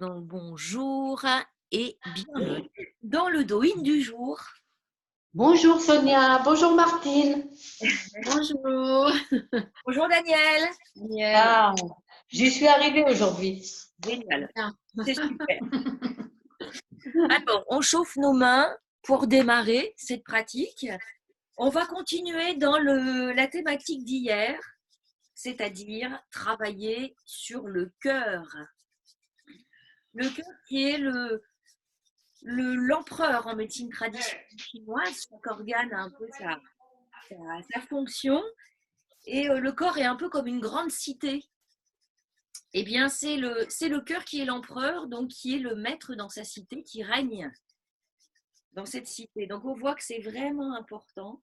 Donc, bonjour et bienvenue dans le Doing du jour. Bonjour Sonia, bonjour Martine. Bonjour. Bonjour Daniel. Daniel, Ah, j'y suis arrivée aujourd'hui. génial. C'est super. Alors, on chauffe nos mains pour démarrer cette pratique. On va continuer dans la thématique d'hier, c'est-à-dire travailler sur le cœur. Le cœur qui est l'empereur en médecine traditionnelle chinoise. Chaque organe a un peu sa fonction. Et le corps est un peu comme une grande cité. Eh bien, c'est le cœur qui est l'empereur, donc qui est le maître dans sa cité, qui règne dans cette cité. Donc, on voit que c'est vraiment important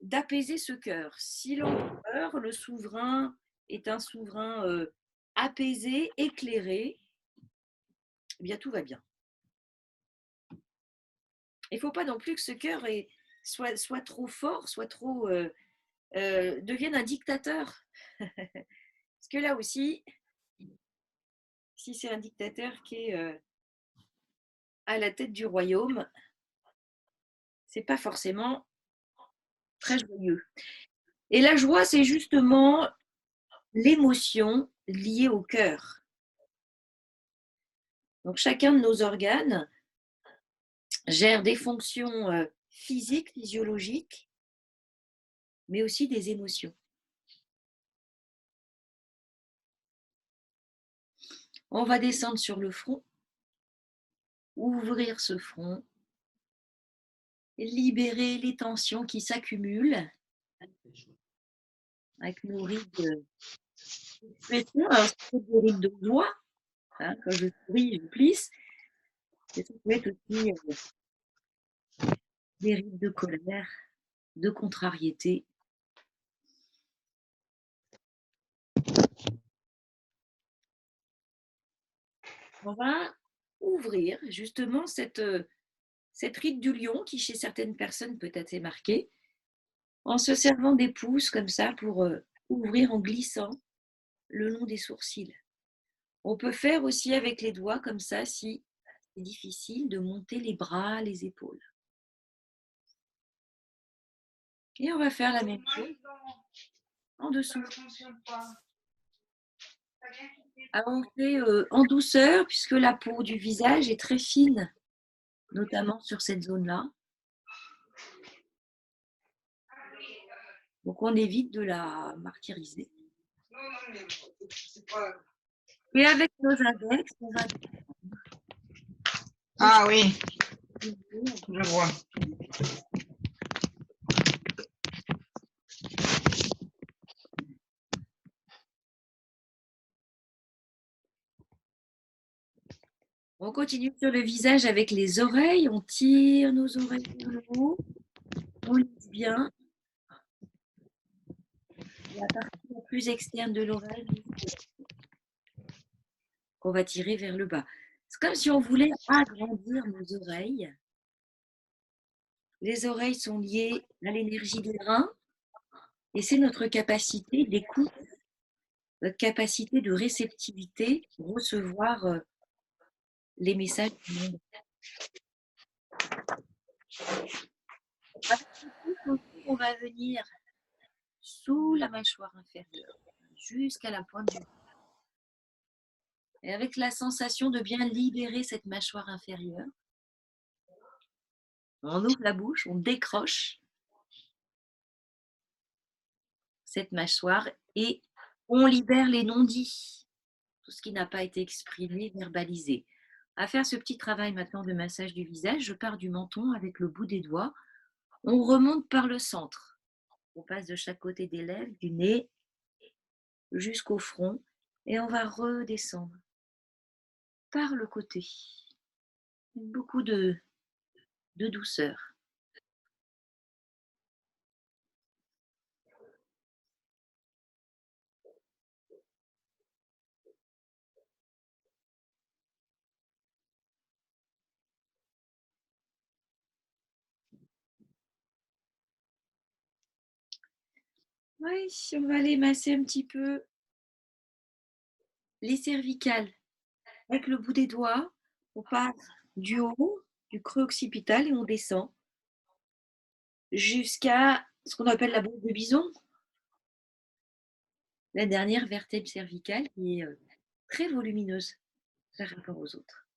d'apaiser ce cœur. Si l'empereur, le souverain, est un souverain apaisé, éclairé, eh bien, tout va bien. Il ne faut pas non plus que ce cœur soit trop fort, devienne un dictateur. Parce que là aussi, si c'est un dictateur qui est à la tête du royaume, c'est pas forcément très joyeux. Et la joie, c'est justement l'émotion liée au cœur. Donc chacun de nos organes gère des fonctions physiques, physiologiques, mais aussi des émotions. On va descendre sur le front, ouvrir ce front, libérer les tensions qui s'accumulent avec nos rides d'expression. Alors, ça peut être des rides de joie, hein, quand je souris, je plisse, mais ça peut être aussi des rides de colère, de contrariété. On va ouvrir justement cette ride du lion qui, chez certaines personnes, peut être marquée, en se servant des pouces comme ça pour ouvrir en glissant le long des sourcils. On peut faire aussi avec les doigts comme ça si c'est difficile de monter les bras, les épaules. Et on va faire la même chose en dessous. Alors on fait en douceur puisque la peau du visage est très fine, notamment sur cette zone-là. Donc on évite de la martyriser. Et avec nos index, on va... Ah oui, je vois. On continue sur le visage avec les oreilles. On tire nos oreilles vers le haut. On lisse bien. La partie la plus externe de l'oreille qu'on va tirer vers le bas. C'est comme si on voulait agrandir nos oreilles. Les oreilles sont liées à l'énergie des reins et c'est notre capacité d'écoute, notre capacité de réceptivité pour recevoir les messages du monde. Avec ce pouce, on va venir sous la mâchoire inférieure jusqu'à la pointe du nez. Et avec la sensation de bien libérer cette mâchoire inférieure, on ouvre la bouche, on décroche cette mâchoire et on libère les non-dits, tout ce qui n'a pas été exprimé, verbalisé. À faire ce petit travail maintenant de massage du visage, je pars du menton avec le bout des doigts, on remonte par le centre, on passe de chaque côté des lèvres, du nez jusqu'au front et on va redescendre par le côté, avec beaucoup de douceur. Oui, on va aller masser un petit peu les cervicales. Avec le bout des doigts, on passe du haut, du creux occipital et on descend jusqu'à ce qu'on appelle la bosse de bison, la dernière vertèbre cervicale qui est très volumineuse par rapport aux autres.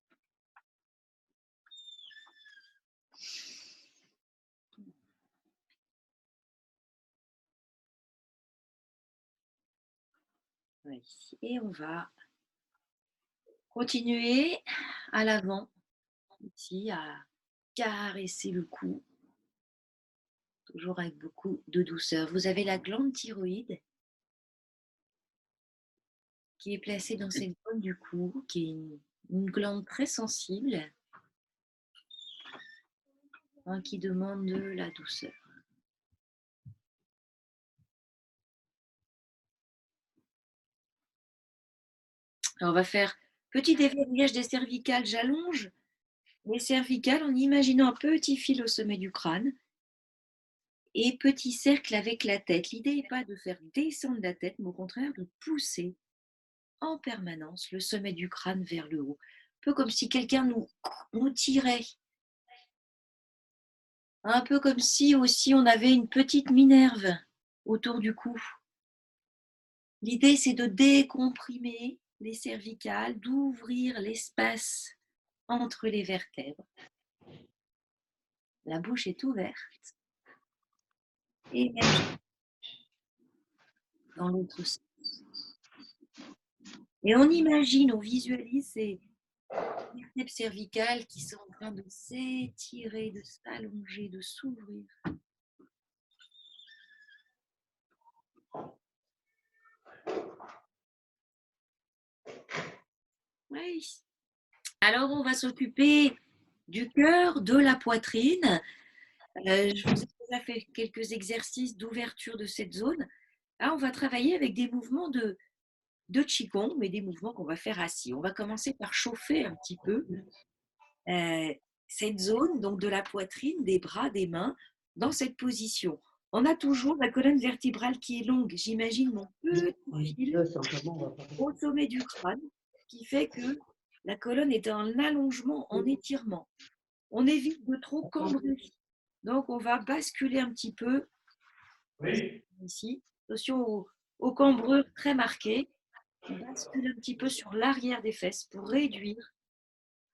Voilà, ici. Et on va continuer à l'avant, ici, à caresser le cou, toujours avec beaucoup de douceur. Vous avez la glande thyroïde qui est placée dans cette zone du cou, qui est une glande très sensible, hein, qui demande de la douceur. Alors, on va faire petit déverrouillage des cervicales. J'allonge les cervicales en imaginant un petit fil au sommet du crâne et petit cercle avec la tête. L'idée n'est pas de faire descendre la tête, mais au contraire de pousser en permanence le sommet du crâne vers le haut. Un peu comme si quelqu'un nous tirait. Un peu comme si aussi on avait une petite minerve autour du cou. L'idée, c'est de décomprimer les cervicales, d'ouvrir l'espace entre les vertèbres. La bouche est ouverte. Et même dans l'autre sens. Et on imagine, on visualise ces vertèbres cervicales qui sont en train de s'étirer, de s'allonger, de s'ouvrir. Oui. Alors, on va s'occuper du cœur, de la poitrine. Je vous ai déjà fait quelques exercices d'ouverture de cette zone. Là, on va travailler avec des mouvements de Qigong, mais des mouvements qu'on va faire assis. On va commencer par chauffer un petit peu cette zone, donc de la poitrine, des bras, des mains, dans cette position. On a toujours la colonne vertébrale qui est longue. J'imagine mon petit fil au sommet du crâne, qui fait que la colonne est en allongement, en étirement. On évite de trop cambrer. Donc, on va basculer un petit peu ici. Attention aux cambrures très marquées. On bascule un petit peu sur l'arrière des fesses pour réduire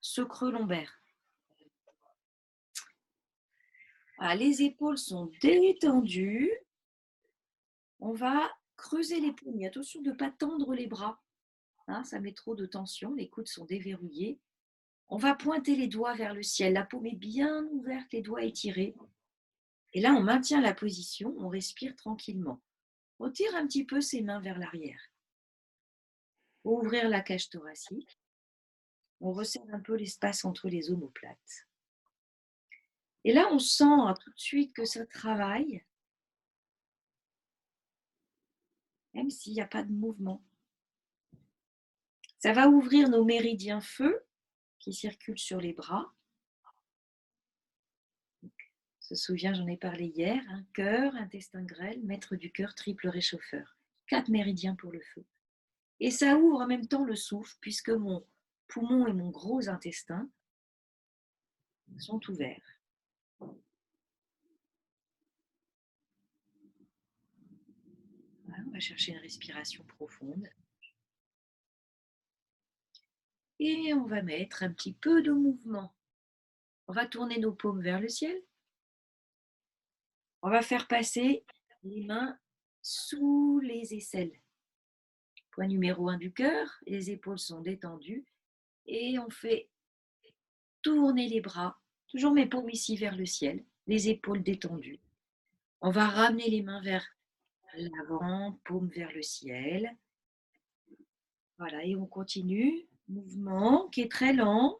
ce creux lombaire. Voilà, les épaules sont détendues. On va creuser les poignets. Attention de ne pas tendre les bras. Hein, ça met trop de tension. Les coudes sont déverrouillés. On va pointer les doigts vers le ciel. La paume est bien ouverte, les doigts étirés. Et là, on maintient la position. On respire tranquillement. On tire un petit peu ses mains vers l'arrière. Ouvrir la cage thoracique. On resserre un peu l'espace entre les omoplates. Et là, on sent tout de suite que ça travaille, même s'il n'y a pas de mouvement. Ça va ouvrir nos méridiens feu qui circulent sur les bras. On se souvient, j'en ai parlé hier, hein, cœur, intestin grêle, maître du cœur, triple réchauffeur. 4 méridiens pour le feu. Et ça ouvre en même temps le souffle, puisque mon poumon et mon gros intestin sont ouverts. Voilà, on va chercher une respiration profonde. Et on va mettre un petit peu de mouvement. On va tourner nos paumes vers le ciel. On va faire passer les mains sous les aisselles. Point numéro 1 du cœur, les épaules sont détendues et on fait tourner les bras, toujours mes paumes ici vers le ciel, les épaules détendues. On va ramener les mains vers l'avant, paumes vers le ciel. Voilà, et on continue. Mouvement qui est très lent,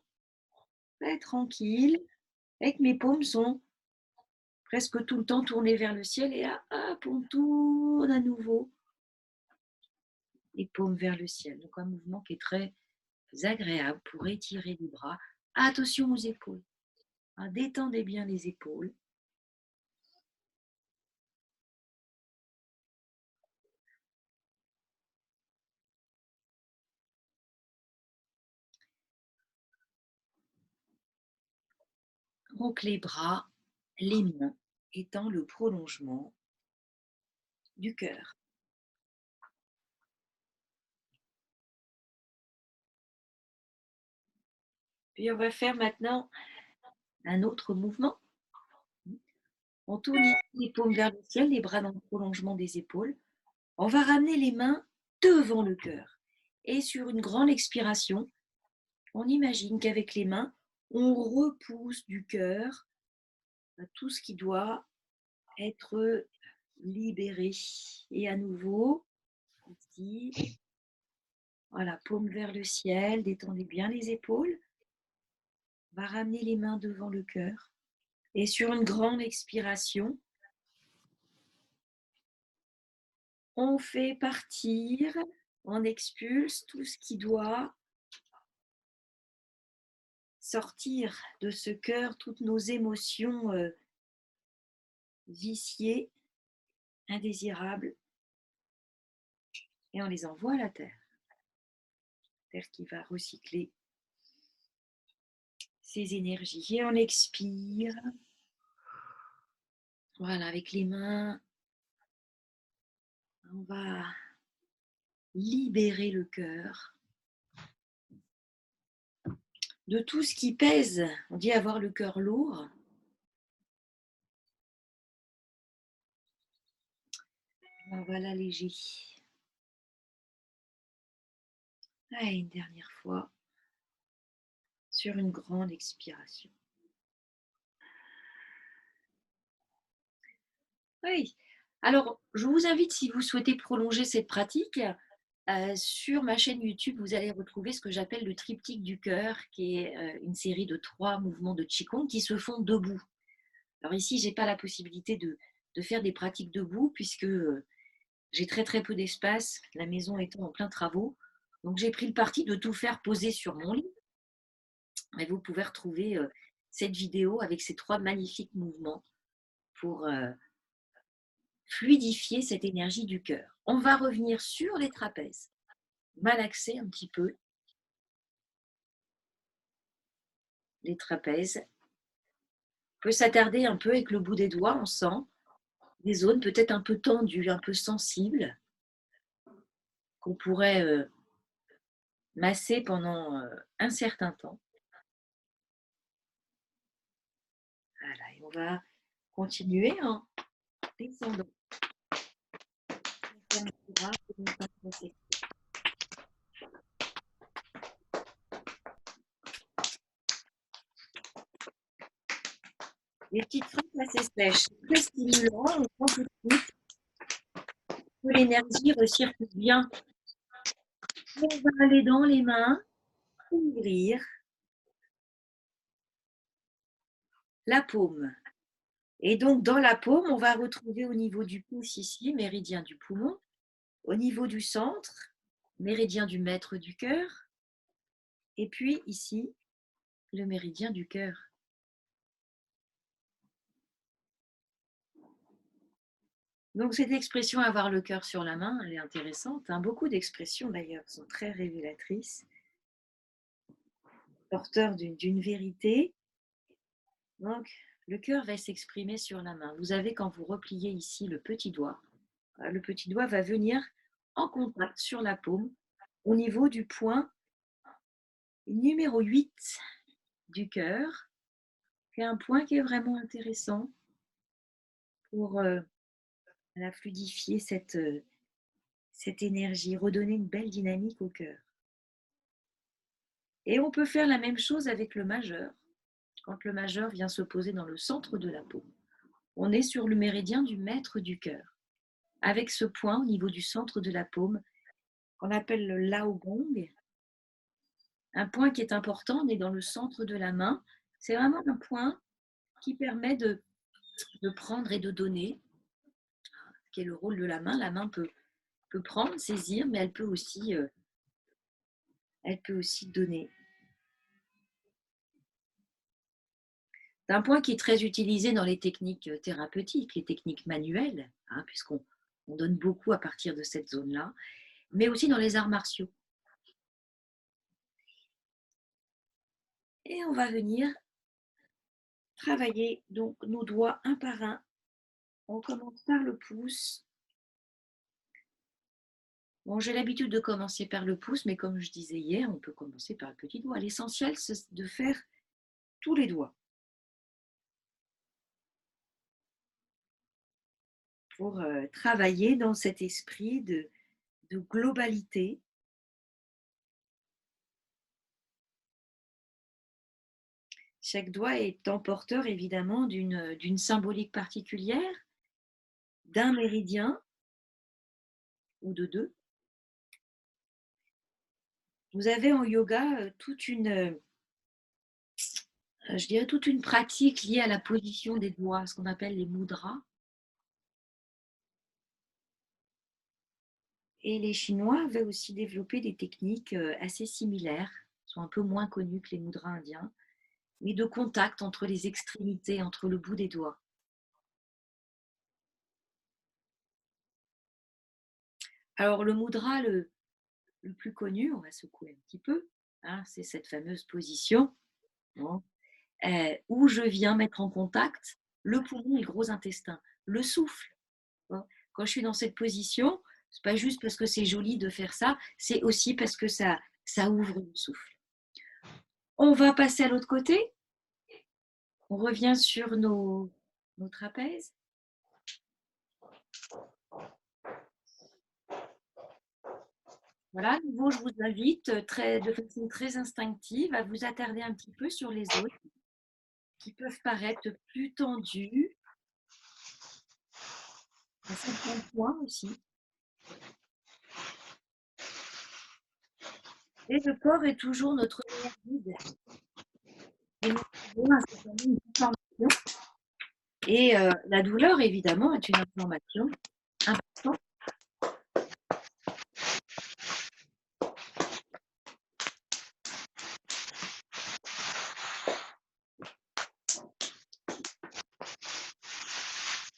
très tranquille, et que mes paumes sont presque tout le temps tournées vers le ciel. Et là, hop, on tourne à nouveau les paumes vers le ciel. Donc un mouvement qui est très agréable pour étirer les bras. Attention aux épaules. Détendez bien les épaules. Donc les bras, les mains étant le prolongement du cœur. Puis on va faire maintenant un autre mouvement. On tourne les paumes vers le ciel, les bras dans le prolongement des épaules. On va ramener les mains devant le cœur. Et sur une grande expiration, on imagine qu'avec les mains, on repousse du cœur tout ce qui doit être libéré. Et à nouveau, ici, voilà, paume vers le ciel, détendez bien les épaules. On va ramener les mains devant le cœur. Et sur une grande expiration, on fait partir, on expulse tout ce qui doit sortir de ce cœur, toutes nos émotions viciées, indésirables, et on les envoie à la terre. Terre qui va recycler ces énergies. Et on expire. Voilà, avec les mains, on va libérer le cœur de tout ce qui pèse. On dit avoir le cœur lourd. On va l'alléger. Allez, une dernière fois, sur une grande expiration. Oui. Alors, je vous invite, si vous souhaitez prolonger cette pratique, sur ma chaîne YouTube, vous allez retrouver ce que j'appelle le triptyque du cœur, qui est une série de 3 mouvements de Qigong qui se font debout. Alors ici, je n'ai pas la possibilité de faire des pratiques debout, puisque j'ai très peu d'espace, la maison étant en plein travaux. Donc j'ai pris le parti de tout faire poser sur mon lit. Et vous pouvez retrouver cette vidéo avec ces 3 magnifiques mouvements pour fluidifier cette énergie du cœur. On va revenir sur les trapèzes, malaxer un petit peu les trapèzes. On peut s'attarder un peu avec le bout des doigts, on sent des zones peut-être un peu tendues, un peu sensibles, qu'on pourrait masser pendant un certain temps. Voilà, et on va continuer en descendant. Les petites phrases assez sèches, très stimulant, on prend tout de suite que l'énergie recircule bien. On va aller dans les mains, ouvrir la paume. Et donc, dans la paume, on va retrouver au niveau du pouce ici, méridien du poumon, au niveau du centre, méridien du maître du cœur, et puis ici, le méridien du cœur. Donc, cette expression « avoir le cœur sur la main », elle est intéressante. Hein. Beaucoup d'expressions, d'ailleurs, sont très révélatrices, porteurs d'une vérité. Donc, le cœur va s'exprimer sur la main. Vous avez, quand vous repliez ici le petit doigt va venir en contact sur la paume au niveau du point numéro 8 du cœur, qui est un point qui est vraiment intéressant pour la fluidifier cette énergie, redonner une belle dynamique au cœur. Et on peut faire la même chose avec le majeur. Quand le majeur vient se poser dans le centre de la paume, on est sur le méridien du maître du cœur, avec ce point au niveau du centre de la paume qu'on appelle le Lao Gong. Un point qui est important, on est dans le centre de la main. C'est vraiment un point qui permet de prendre et de donner, qui est le rôle de la main. La main peut prendre, saisir, mais elle peut aussi donner. C'est un point qui est très utilisé dans les techniques thérapeutiques, les techniques manuelles, hein, puisqu'on donne beaucoup à partir de cette zone-là, mais aussi dans les arts martiaux. Et on va venir travailler donc nos doigts un par un. On commence par le pouce. Bon, j'ai l'habitude de commencer par le pouce, mais comme je disais hier, on peut commencer par le petit doigt. L'essentiel, c'est de faire tous les doigts pour travailler dans cet esprit de globalité. Chaque doigt étant porteur évidemment d'une symbolique particulière, d'un méridien ou de deux. Vous avez en yoga je dirais toute une pratique liée à la position des doigts, ce qu'on appelle les mudras. Et les Chinois avaient aussi développé des techniques assez similaires, sont un peu moins connues que les mudras indiens, mais de contact entre les extrémités, entre le bout des doigts. Alors le mudra le plus connu, on va secouer un petit peu, hein, c'est cette fameuse position, bon, où je viens mettre en contact le poumon et le gros intestin, le souffle. Bon. Quand je suis dans cette position, c'est pas juste parce que c'est joli de faire ça, c'est aussi parce que ça ouvre le souffle. On va passer à l'autre côté. On revient sur nos trapèzes. Voilà, à nouveau, je vous invite de façon très instinctive à vous attarder un petit peu sur les autres qui peuvent paraître plus tendus, à certains points aussi. Et le corps est toujours notre meilleur guide. Et nous avons un certain nombre d'informations. Et la douleur, évidemment, est une information importante.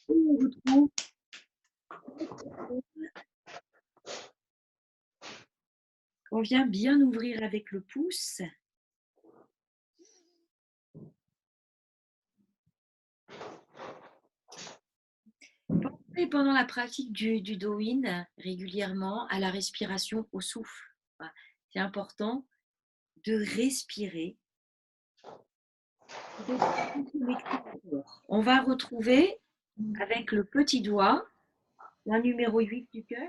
On retrouve on vient bien ouvrir avec le pouce. Pensez pendant la pratique du Douyin régulièrement à la respiration au souffle. C'est important de respirer. On va retrouver avec le petit doigt la numéro 8 du cœur.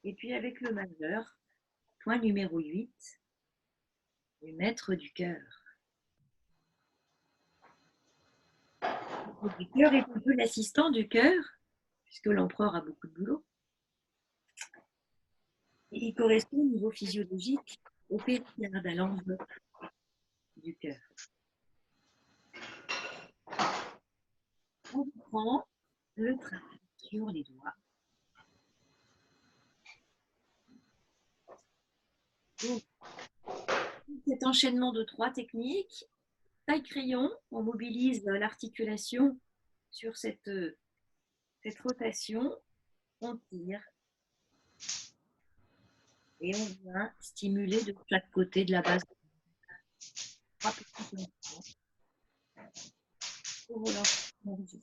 Et puis avec le majeur, point numéro 8, le maître du cœur. Le maître du cœur est un peu l'assistant du cœur, puisque l'empereur a beaucoup de boulot. Et il correspond au niveau physiologique au péricarde, à l'enveloppe du cœur. On prend le travail sur les doigts. Donc, cet enchaînement de 3 techniques, taille-crayon, on mobilise l'articulation sur cette rotation, on tire et on vient stimuler de chaque côté de la base. 3 petits instants pour relancer l'énergie.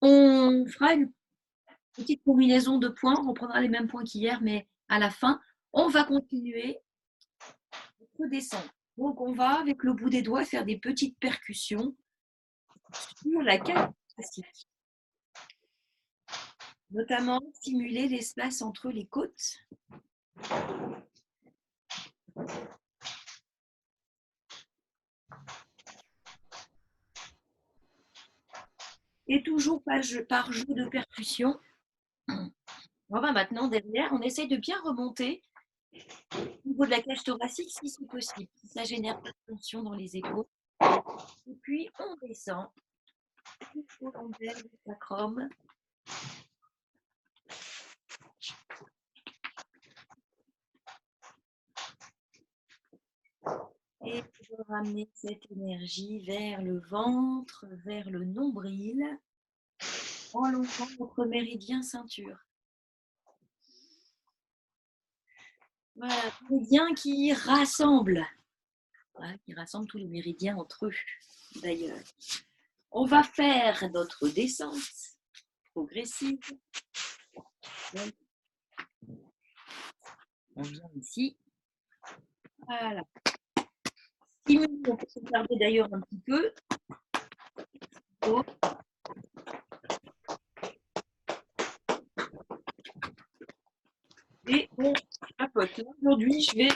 On fera une petite combinaison de points, on reprendra les mêmes points qu'hier, mais à la fin, on va continuer à redescendre. Donc on va, avec le bout des doigts, faire des petites percussions sur la cage thoracique. Notamment stimuler l'espace entre les côtes. Et toujours par jeu de percussion. On va maintenant derrière, on essaye de bien remonter au niveau de la cage thoracique si c'est possible, si ça génère pas de tension dans les épaules. Et puis on descend jusqu'au lombaire du sacrum. Et on va ramener cette énergie vers le ventre, vers le nombril, en longeant notre méridien ceinture. Voilà, méridien qui rassemble. Voilà, qui rassemble tous les méridiens entre eux, d'ailleurs. On va faire notre descente progressive. Donc, on vient ici. Voilà. 6 minutes, on peut se garder d'ailleurs un petit peu. Et on papote. Aujourd'hui, je vais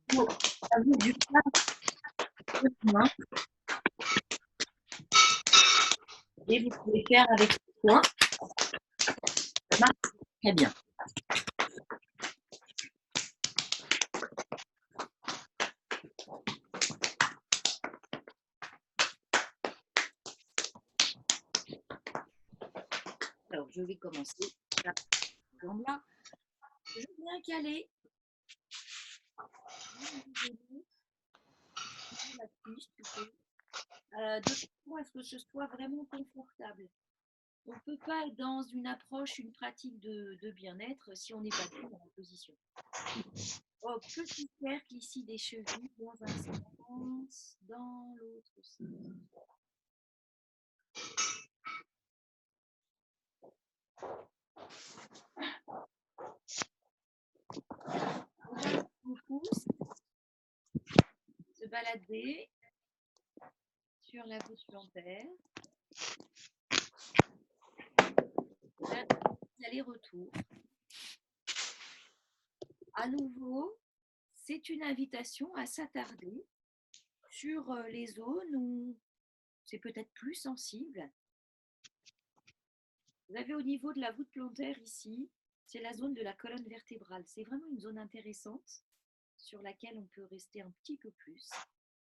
faire du pas. Et vous pouvez faire avec ce point. Ça marche très bien. Alors, je vais commencer par cette jambe-là. Je viens caler la cuisse de façon à ce que ce soit vraiment confortable. On ne peut pas être dans une approche, une pratique de bien-être si on n'est pas bien dans la position. Oh, petit cercle ici des chevilles dans un sens, dans l'autre sens. On pousse, se balader sur la voûte plantaire. Aller-retour. À nouveau, c'est une invitation à s'attarder sur les zones où c'est peut-être plus sensible. Vous avez au niveau de la voûte plantaire ici, c'est la zone de la colonne vertébrale. C'est vraiment une zone intéressante sur laquelle on peut rester un petit peu plus,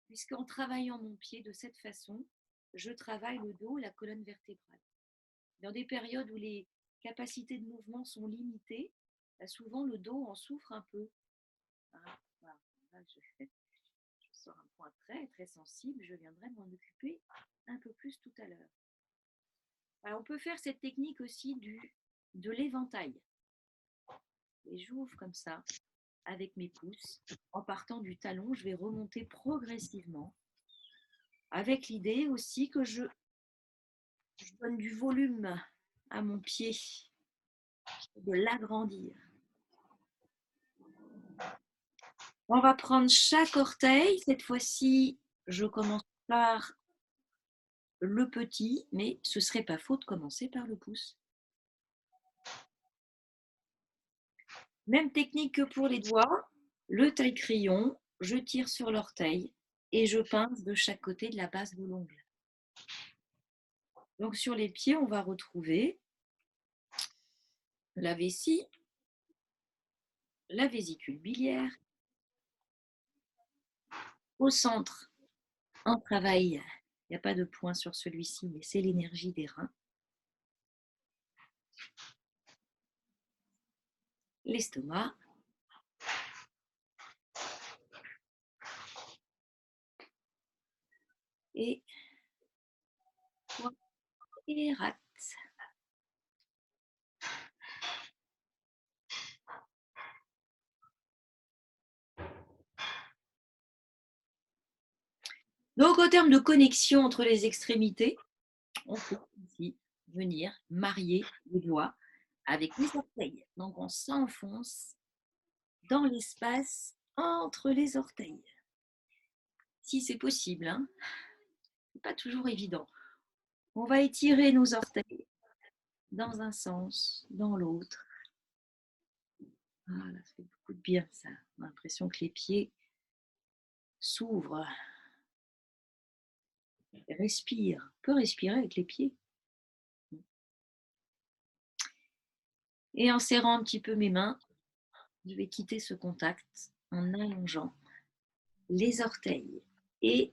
puisqu'en travaillant mon pied de cette façon, je travaille le dos, la colonne vertébrale. Dans des périodes où les capacités de mouvement sont limitées, souvent le dos en souffre un peu. Voilà. Là, je sors un point très très sensible, je viendrai m'en occuper un peu plus tout à l'heure. Alors, on peut faire cette technique aussi de l'éventail. Et j'ouvre comme ça avec mes pouces. En partant du talon, je vais remonter progressivement avec l'idée aussi que je donne du volume à mon pied, de l'agrandir. On va prendre chaque orteil. Cette fois-ci, je commence par le petit, mais ce ne serait pas faux de commencer par le pouce. Même technique que pour les doigts, le taille-crayon, je tire sur l'orteil et je pince de chaque côté de la base de l'ongle. Donc sur les pieds, on va retrouver la vessie, la vésicule biliaire. Au centre, on travaille, il n'y a pas de point sur celui-ci, mais c'est l'énergie des reins. L'estomac. Et rate. Donc, au terme de connexion entre les extrémités, on peut ici venir marier les doigts avec les orteils. Donc, on s'enfonce dans l'espace entre les orteils. Si c'est possible, hein. C'est pas toujours évident. On va étirer nos orteils dans un sens, dans l'autre. Voilà, ça fait beaucoup de bien ça. On a l'impression que les pieds s'ouvrent. Respire. On peut respirer avec les pieds. Et en serrant un petit peu mes mains, je vais quitter ce contact en allongeant les orteils. Et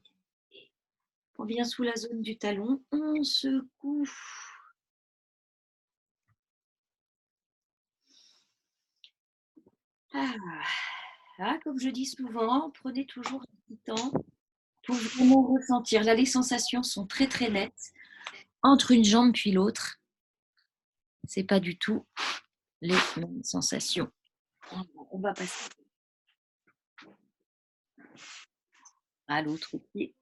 on vient sous la zone du talon, on secoue. Comme je dis souvent, prenez toujours un petit temps pour vraiment ressentir. Là, les sensations sont très très nettes. Entre une jambe puis l'autre, c'est pas du tout les mêmes sensations. On va passer à l'autre pied.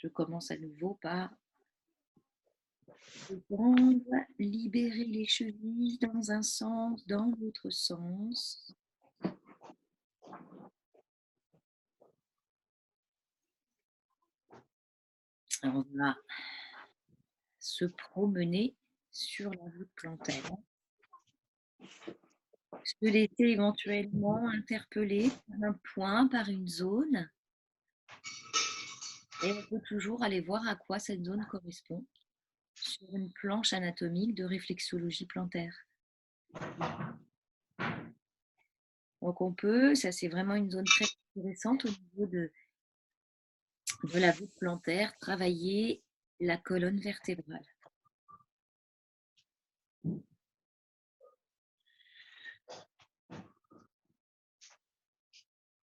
Je commence à nouveau par libérer les chevilles dans un sens, dans l'autre sens. On va se promener sur la voûte plantaire. Se laisser éventuellement interpeller par un point, par une zone. Et on peut toujours aller voir à quoi cette zone correspond sur une planche anatomique de réflexologie plantaire. Donc on peut, ça c'est vraiment une zone très intéressante au niveau de la voûte plantaire, travailler la colonne vertébrale.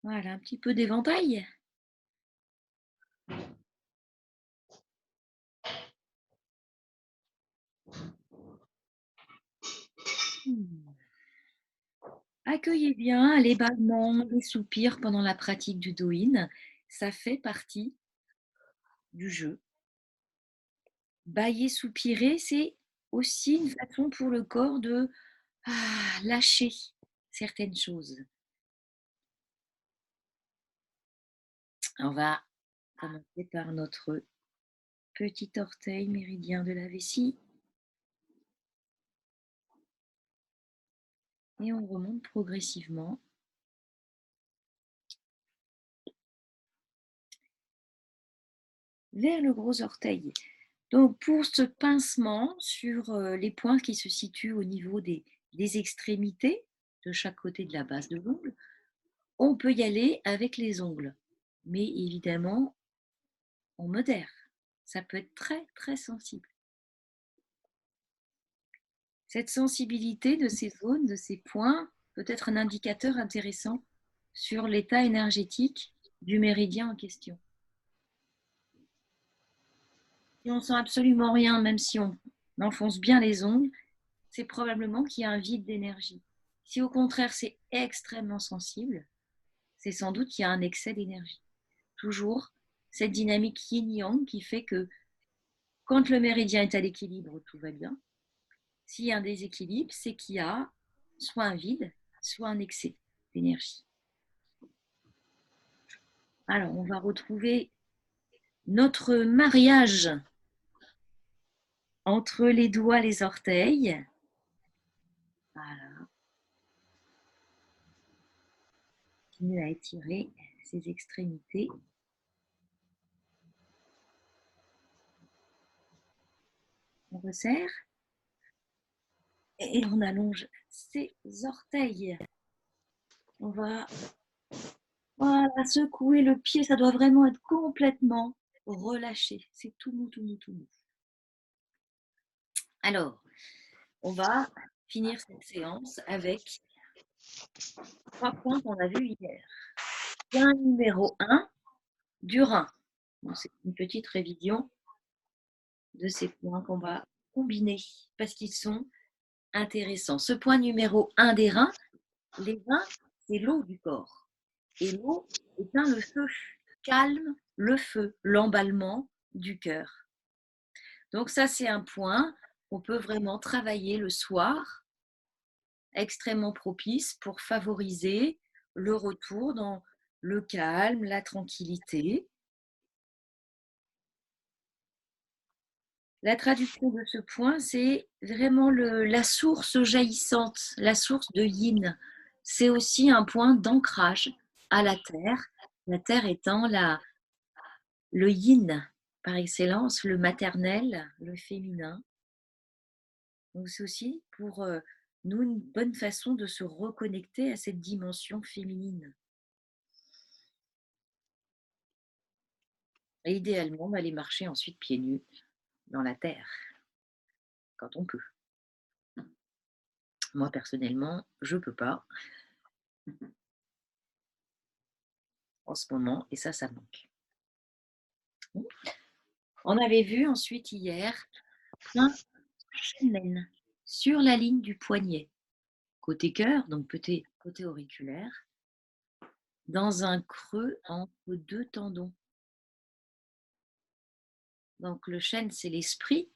Voilà, un petit peu d'éventail. Accueillez bien les bâillements, les soupirs pendant la pratique du do-in. Ça fait partie du jeu. Bâiller, soupirer, c'est aussi une façon pour le corps de lâcher certaines choses. On va commencer par notre petit orteil méridien de la vessie. Et on remonte progressivement vers le gros orteil. Donc pour ce pincement sur les points qui se situent au niveau des extrémités de chaque côté de la base de l'ongle, on peut y aller avec les ongles. Mais évidemment, on modère. Ça peut être très très sensible. Cette sensibilité de ces zones, de ces points, peut être un indicateur intéressant sur l'état énergétique du méridien en question. Si on sent absolument rien, même si on enfonce bien les ongles, c'est probablement qu'il y a un vide d'énergie. Si au contraire c'est extrêmement sensible, c'est sans doute qu'il y a un excès d'énergie. Toujours cette dynamique yin-yang qui fait que quand le méridien est à l'équilibre, tout va bien. S'il y a un déséquilibre, c'est qu'il y a soit un vide, soit un excès d'énergie. Alors, on va retrouver notre mariage entre les doigts et les orteils. Voilà. Continue à étirer ses extrémités. On resserre. Et on allonge ses orteils. On va secouer le pied. Ça doit vraiment être complètement relâché. C'est tout mou, tout mou, tout mou. Alors, on va finir cette séance avec 3 points qu'on a vus hier. Point numéro 1, du rein. C'est une petite révision de ces points qu'on va combiner parce qu'ils sont intéressants. Ce point numéro 1 des reins, les reins, c'est l'eau du corps. Et l'eau éteint le feu, calme le feu, l'emballement du cœur. Donc ça, c'est un point qu'on peut vraiment travailler le soir, extrêmement propice pour favoriser le retour dans le calme, la tranquillité. La traduction de ce point, c'est vraiment la source jaillissante, la source de yin. C'est aussi un point d'ancrage à la terre étant le yin par excellence, le maternel, le féminin. Donc c'est aussi pour nous une bonne façon de se reconnecter à cette dimension féminine. Et idéalement, d'aller marcher ensuite pieds nus dans la terre, quand on peut. Moi, personnellement, je ne peux pas en ce moment, et ça manque. On avait vu ensuite hier un shinmen sur la ligne du poignet, côté cœur, donc côté auriculaire, dans un creux entre deux tendons. Donc le shen, c'est l'esprit,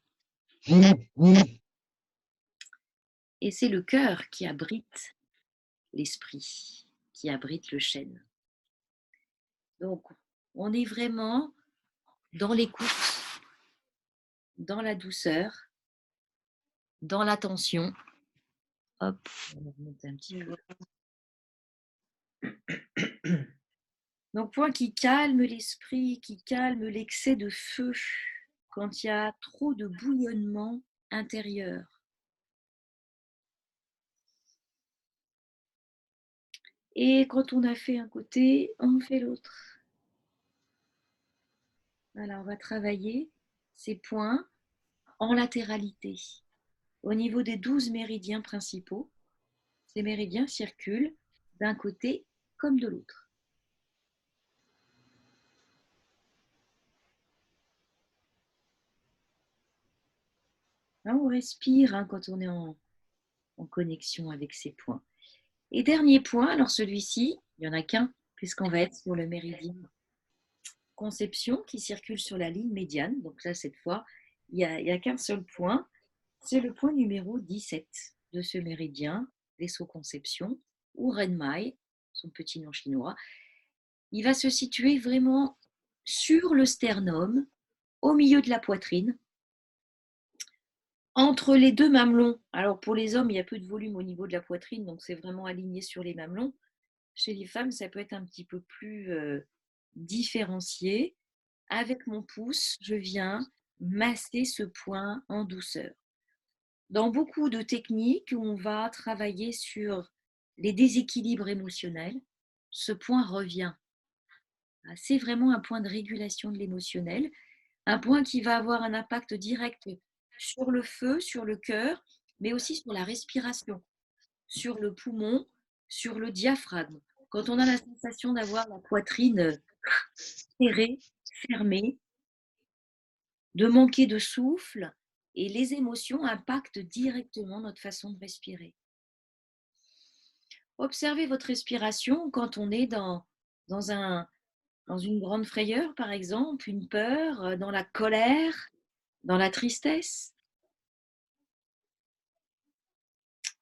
et c'est le cœur qui abrite l'esprit, qui abrite le shen. Donc on est vraiment dans l'écoute, dans la douceur, dans l'attention. Hop, on va remonter un petit peu. Donc, point qui calme l'esprit, qui calme l'excès de feu quand il y a trop de bouillonnement intérieur. Et quand on a fait un côté, on fait l'autre. Voilà, on va travailler ces points en latéralité. Au niveau des 12 méridiens principaux, ces méridiens circulent d'un côté comme de l'autre. Là, on respire quand on est en connexion avec ces points. Et dernier point, alors celui-ci, il n'y en a qu'un, puisqu'on va être sur le méridien conception qui circule sur la ligne médiane. Donc là, cette fois, il n'y a qu'un seul point. C'est le point numéro 17 de ce méridien, vaisseau conception, ou Renmai, son petit nom chinois. Il va se situer vraiment sur le sternum, au milieu de la poitrine, entre les deux mamelons. Alors pour les hommes, il y a peu de volume au niveau de la poitrine, donc c'est vraiment aligné sur les mamelons. Chez les femmes, ça peut être un petit peu plus différencié. Avec mon pouce, je viens masser ce point en douceur. Dans beaucoup de techniques où on va travailler sur les déséquilibres émotionnels, ce point revient. C'est vraiment un point de régulation de l'émotionnel, un point qui va avoir un impact direct sur le feu, sur le cœur, mais aussi sur la respiration, sur le poumon, sur le diaphragme. Quand on a la sensation d'avoir la poitrine serrée, fermée, de manquer de souffle, et les émotions impactent directement notre façon de respirer. Observez votre respiration quand on est dans une grande frayeur, par exemple, une peur, dans la colère, dans la tristesse.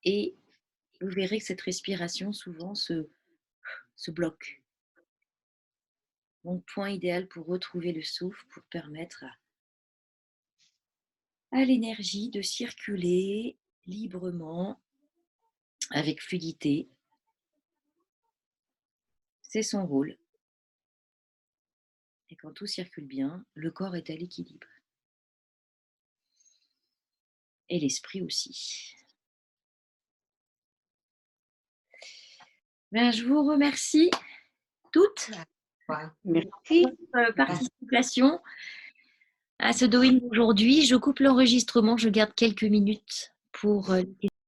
Et vous verrez que cette respiration souvent se bloque. Donc, point idéal pour retrouver le souffle, pour permettre à l'énergie de circuler librement, avec fluidité. C'est son rôle. Et quand tout circule bien, le corps est à l'équilibre. Et l'esprit aussi. Ben, je vous remercie toutes Merci. pour votre participation à ce doing aujourd'hui. Je coupe l'enregistrement, je garde quelques minutes pour les questions.